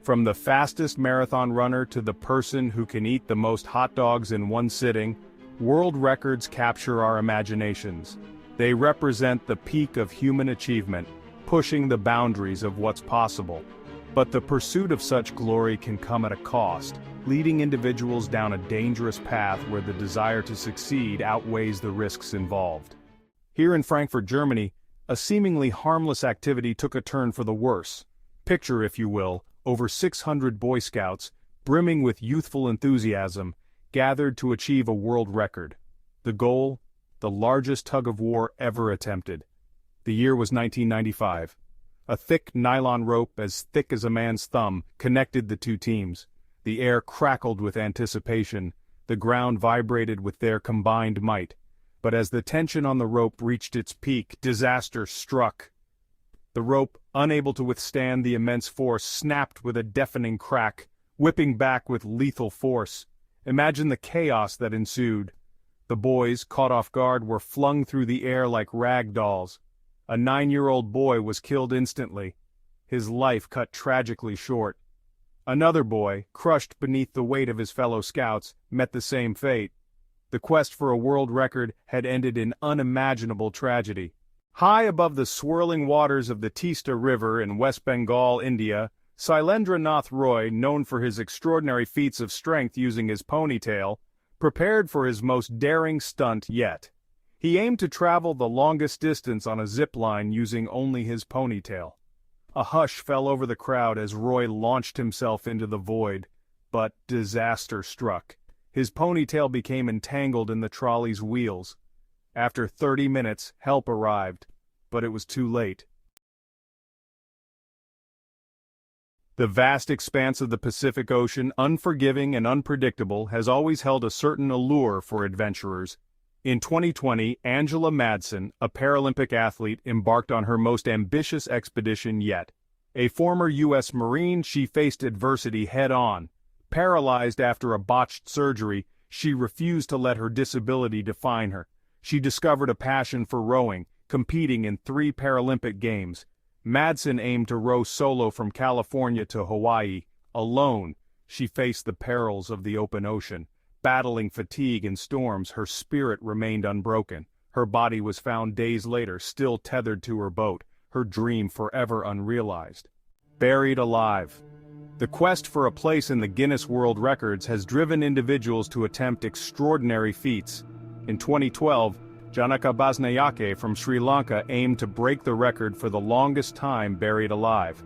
From the fastest marathon runner to the person who can eat the most hot dogs in one sitting, world records capture our imaginations. They represent the peak of human achievement, pushing the boundaries of what's possible. But the pursuit of such glory can come at a cost, leading individuals down a dangerous path where the desire to succeed outweighs the risks involved. Here in Frankfurt, Germany, a seemingly harmless activity took a turn for the worse. Picture, if you will, over 600 Boy Scouts, brimming with youthful enthusiasm, gathered to achieve a world record. The goal? The largest tug-of-war ever attempted. The year was 1995. A thick nylon rope as thick as a man's thumb connected the two teams. The air crackled with anticipation, the ground vibrated with their combined might. But as the tension on the rope reached its peak, disaster struck. The rope, unable to withstand the immense force, snapped with a deafening crack, whipping back with lethal force. Imagine the chaos that ensued. The boys, caught off guard, were flung through the air like rag dolls. A 9-year-old boy was killed instantly, his life cut tragically short. Another boy, crushed beneath the weight of his fellow scouts, met the same fate. The quest for a world record had ended in unimaginable tragedy. High above the swirling waters of the Teesta River in West Bengal, India, Sailendra Nath Roy, known for his extraordinary feats of strength using his ponytail, prepared for his most daring stunt yet. He aimed to travel the longest distance on a zip line using only his ponytail. A hush fell over the crowd as Roy launched himself into the void, but disaster struck. His ponytail became entangled in the trolley's wheels. After 30 minutes, help arrived, but it was too late. The vast expanse of the Pacific Ocean, unforgiving and unpredictable, has always held a certain allure for adventurers. In 2020, Angela Madsen, a Paralympic athlete, embarked on her most ambitious expedition yet. A former U.S. Marine, she faced adversity head-on. Paralyzed after a botched surgery, she refused to let her disability define her. She discovered a passion for rowing, competing in 3 Paralympic Games. Madsen aimed to row solo from California to Hawaii. Alone, she faced the perils of the open ocean. Battling fatigue and storms, her spirit remained unbroken. Her body was found days later, still tethered to her boat, her dream forever unrealized. Buried alive. The quest for a place in the Guinness World Records has driven individuals to attempt extraordinary feats. In 2012, Janaka Basnayake from Sri Lanka aimed to break the record for the longest time buried alive.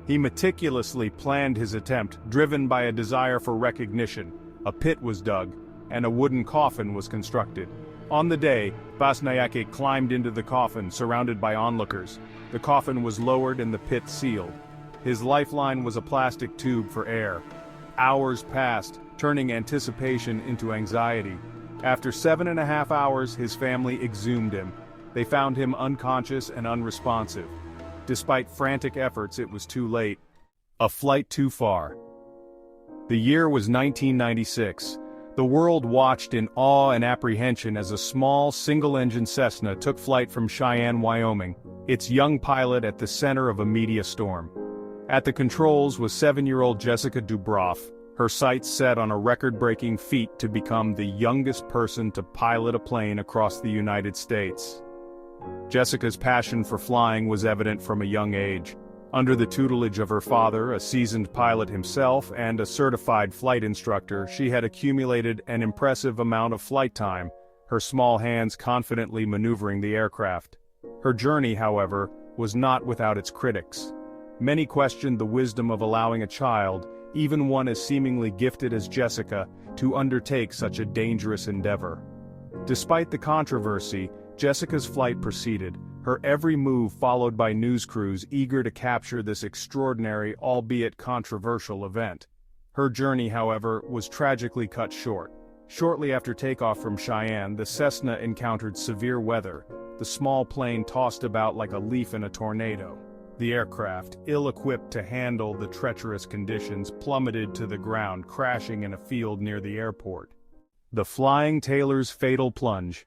He meticulously planned his attempt, driven by a desire for recognition. A pit was dug, and a wooden coffin was constructed. On the day, Basnayake climbed into the coffin, surrounded by onlookers. The coffin was lowered and the pit sealed. His lifeline was a plastic tube for air. Hours passed, turning anticipation into anxiety. After 7.5 hours, his family exhumed him. They found him unconscious and unresponsive. Despite frantic efforts, it was too late. A flight too far. The year was 1996. The world watched in awe and apprehension as a small, single-engine Cessna took flight from Cheyenne, Wyoming, its young pilot at the center of a media storm. At the controls was 7-year-old Jessica Dubroff, her sights set on a record-breaking feat to become the youngest person to pilot a plane across the United States. Jessica's passion for flying was evident from a young age. Under the tutelage of her father, a seasoned pilot himself, and a certified flight instructor, she had accumulated an impressive amount of flight time, her small hands confidently maneuvering the aircraft. Her journey, however, was not without its critics. Many questioned the wisdom of allowing a child, even one as seemingly gifted as Jessica, to undertake such a dangerous endeavor. Despite the controversy, Jessica's flight proceeded, her every move followed by news crews eager to capture this extraordinary, albeit controversial event. Her journey, however, was tragically cut short. Shortly after takeoff from Cheyenne, the Cessna encountered severe weather. The small plane tossed about like a leaf in a tornado. The aircraft, ill-equipped to handle the treacherous conditions, plummeted to the ground, crashing in a field near the airport. The Flying Tailor's fatal plunge.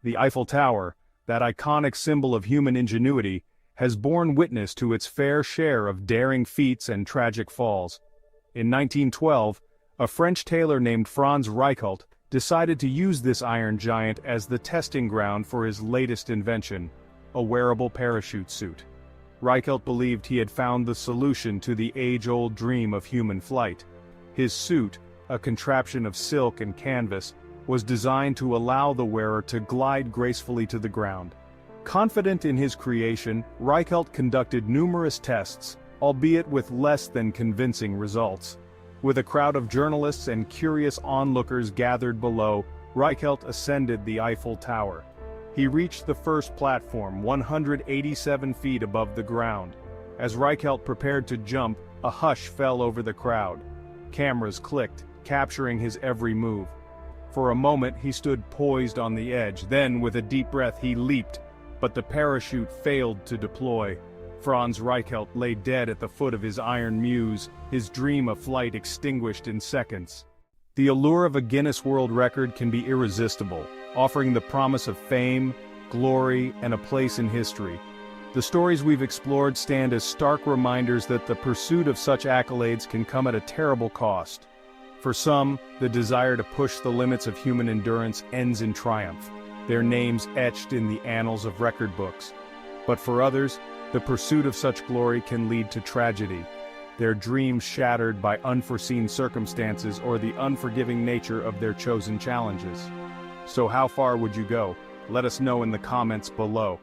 The Eiffel Tower, that iconic symbol of human ingenuity, has borne witness to its fair share of daring feats and tragic falls. In 1912, a French tailor named Franz Reichelt decided to use this iron giant as the testing ground for his latest invention, a wearable parachute suit. Reichelt believed he had found the solution to the age-old dream of human flight. His suit, a contraption of silk and canvas, was designed to allow the wearer to glide gracefully to the ground. Confident in his creation, Reichelt conducted numerous tests, albeit with less than convincing results. With a crowd of journalists and curious onlookers gathered below, Reichelt ascended the Eiffel Tower. He reached the first platform, 187 feet above the ground. As Reichelt prepared to jump, a hush fell over the crowd. Cameras clicked, capturing his every move. For a moment he stood poised on the edge, then with a deep breath he leaped, but the parachute failed to deploy. Franz Reichelt lay dead at the foot of his iron muse, his dream of flight extinguished in seconds. The allure of a Guinness World Record can be irresistible, offering the promise of fame, glory, and a place in history. The stories we've explored stand as stark reminders that the pursuit of such accolades can come at a terrible cost. For some, the desire to push the limits of human endurance ends in triumph, their names etched in the annals of record books. But for others, the pursuit of such glory can lead to tragedy, their dreams shattered by unforeseen circumstances or the unforgiving nature of their chosen challenges. So how far would you go? Let us know in the comments below.